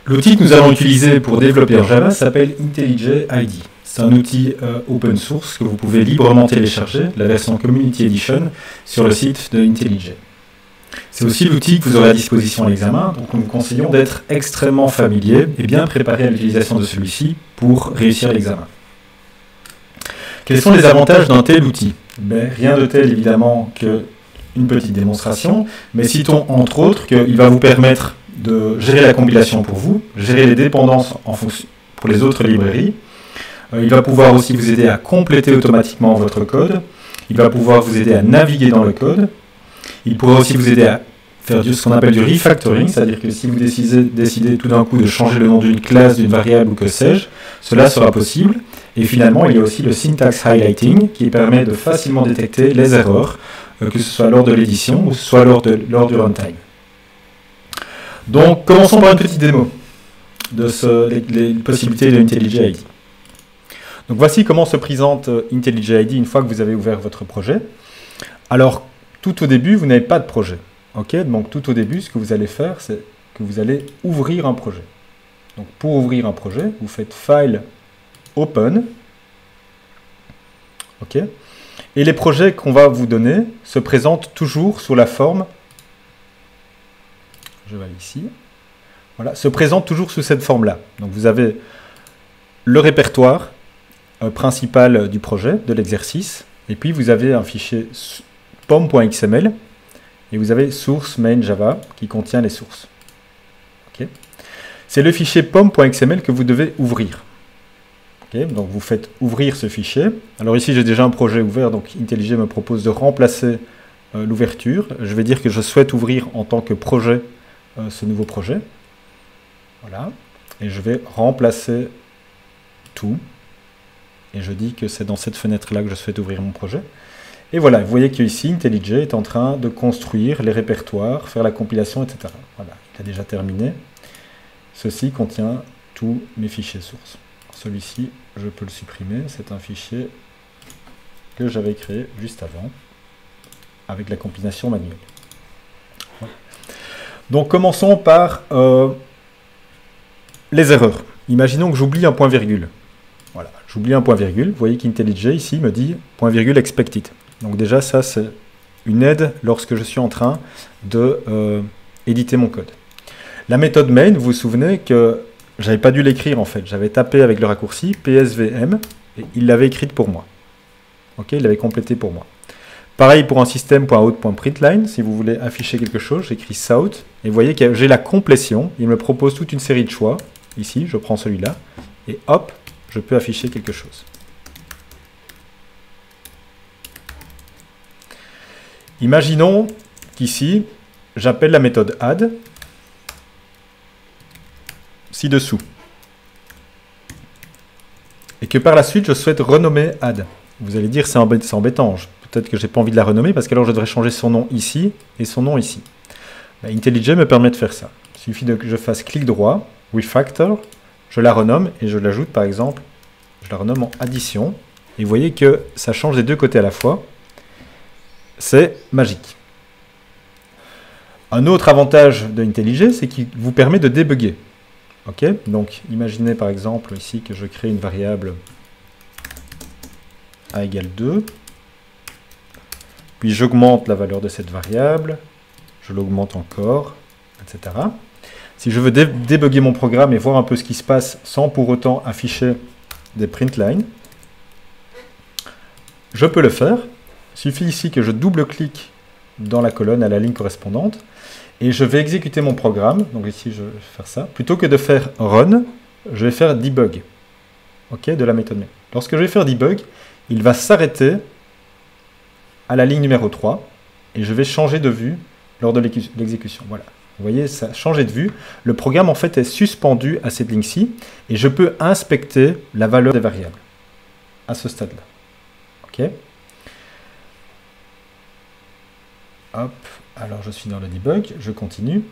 L'outil que nous allons utiliser pour développer en Java s'appelle IntelliJ IDE. C'est un outil open source que vous pouvez librement télécharger, la version Community Edition, sur le site de IntelliJ. C'est aussi l'outil que vous aurez à disposition à l'examen, donc nous vous conseillons d'être extrêmement familier et bien préparé à l'utilisation de celui-ci pour réussir l'examen. Quels sont les avantages d'un tel outil? Rien de tel évidemment qu'une petite démonstration, mais citons entre autres qu'il va vous permettre de gérer la compilation pour vous, gérer les dépendances pour les autres librairies. Il va pouvoir aussi vous aider à compléter automatiquement votre code. Il va pouvoir vous aider à naviguer dans le code. Il pourra aussi vous aider à faire ce qu'on appelle du refactoring, c'est-à-dire que si vous décidez tout d'un coup de changer le nom d'une classe, d'une variable ou que sais-je, cela sera possible. Et finalement, il y a aussi le syntax highlighting qui permet de facilement détecter les erreurs, que ce soit lors de l'édition ou que ce soit lors du runtime. Donc, commençons par une petite démo de les possibilités de IntelliJ IDE. Donc, voici comment se présente IntelliJ IDE une fois que vous avez ouvert votre projet. Alors, tout au début, vous n'avez pas de projet. Okay, donc, tout au début, ce que vous allez faire, c'est que vous allez ouvrir un projet. Donc, pour ouvrir un projet, vous faites File, Open. OK. Et les projets qu'on va vous donner se présentent toujours sous la forme, je vais aller ici, voilà, se présentent toujours sous cette forme-là. Donc vous avez le répertoire principal du projet, de l'exercice, et puis vous avez un fichier pom.xml, et vous avez source main Java qui contient les sources. Okay. C'est le fichier pom.xml que vous devez ouvrir. Okay, donc vous faites ouvrir ce fichier. Alors ici j'ai déjà un projet ouvert, donc IntelliJ me propose de remplacer l'ouverture. Je vais dire que je souhaite ouvrir en tant que projet ce nouveau projet. Voilà. Et je vais remplacer tout. Et je dis que c'est dans cette fenêtre-là que je souhaite ouvrir mon projet. Et voilà, vous voyez qu'ici IntelliJ est en train de construire les répertoires, faire la compilation, etc. Voilà, il a déjà terminé. Ceci contient tous mes fichiers sources. Celui-ci, je peux le supprimer. C'est un fichier que j'avais créé juste avant, avec la compilation manuelle. Voilà. Donc, commençons par les erreurs. Imaginons que j'oublie un point-virgule. Voilà, j'oublie un point-virgule. Vous voyez qu'IntelliJ, ici, me dit point-virgule expected. Donc déjà, ça, c'est une aide lorsque je suis en train de éditer mon code. La méthode main, vous vous souvenez que j'avais pas dû l'écrire en fait, j'avais tapé avec le raccourci PSVM et il l'avait écrite pour moi. Ok, il l'avait complété pour moi. Pareil pour un système.out.println, si vous voulez afficher quelque chose, j'écris south et vous voyez que j'ai la complétion, il me propose toute une série de choix. Ici, je prends celui-là et hop, je peux afficher quelque chose. Imaginons qu'ici, j'appelle la méthode add ci-dessous. Et que par la suite, je souhaite renommer add. Vous allez dire, c'est embêtant. Peut-être que je n'ai pas envie de la renommer parce qu'alors je devrais changer son nom ici et son nom ici. IntelliJ me permet de faire ça. Il suffit que je fasse clic droit, refactor, je la renomme et je l'ajoute par exemple, je la renomme en addition. Et vous voyez que ça change des deux côtés à la fois. C'est magique. Un autre avantage de IntelliJ, c'est qu'il vous permet de débugger. Ok, donc imaginez par exemple ici que je crée une variable a égale 2, puis j'augmente la valeur de cette variable, je l'augmente encore, etc. Si je veux débugger mon programme et voir un peu ce qui se passe sans pour autant afficher des printlines, je peux le faire. Il suffit ici que je double-clique dans la colonne à la ligne correspondante, et je vais exécuter mon programme. Donc ici, je vais faire ça. Plutôt que de faire run, je vais faire debug. Ok, de la méthode main. Lorsque je vais faire debug, il va s'arrêter à la ligne numéro 3 et je vais changer de vue lors de l'exécution. Voilà. Vous voyez, ça a changé de vue. Le programme, en fait, est suspendu à cette ligne-ci et je peux inspecter la valeur des variables à ce stade-là. Ok. Hop. Alors, je suis dans le debug, je continue.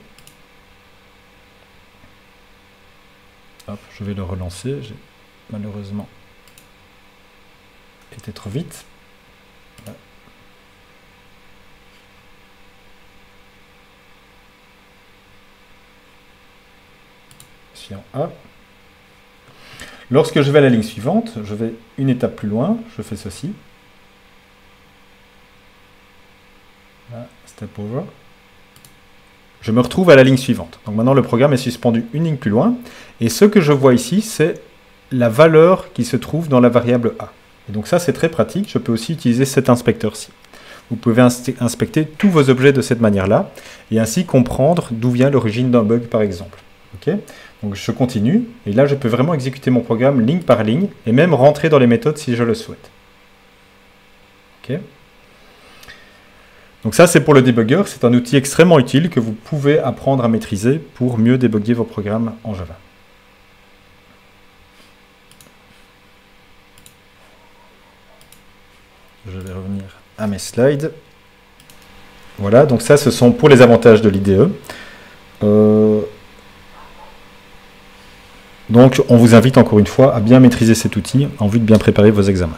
Hop, je vais le relancer. J'ai malheureusement été trop vite. Voilà. client A. Lorsque je vais à la ligne suivante, je vais une étape plus loin, je fais ceci. Là, step over. Je me retrouve à la ligne suivante. Donc maintenant, le programme est suspendu une ligne plus loin. Et ce que je vois ici, c'est la valeur qui se trouve dans la variable A. Et donc ça, c'est très pratique. Je peux aussi utiliser cet inspecteur-ci. Vous pouvez inspecter tous vos objets de cette manière-là et ainsi comprendre d'où vient l'origine d'un bug, par exemple. Okay, donc je continue, et là, je peux vraiment exécuter mon programme ligne par ligne et même rentrer dans les méthodes si je le souhaite. Okay. Donc ça, c'est pour le debugger. C'est un outil extrêmement utile que vous pouvez apprendre à maîtriser pour mieux débugger vos programmes en Java. Je vais revenir à mes slides. Voilà, donc ça, ce sont pour les avantages de l'IDE. Donc, on vous invite encore une fois à bien maîtriser cet outil en vue de bien préparer vos examens.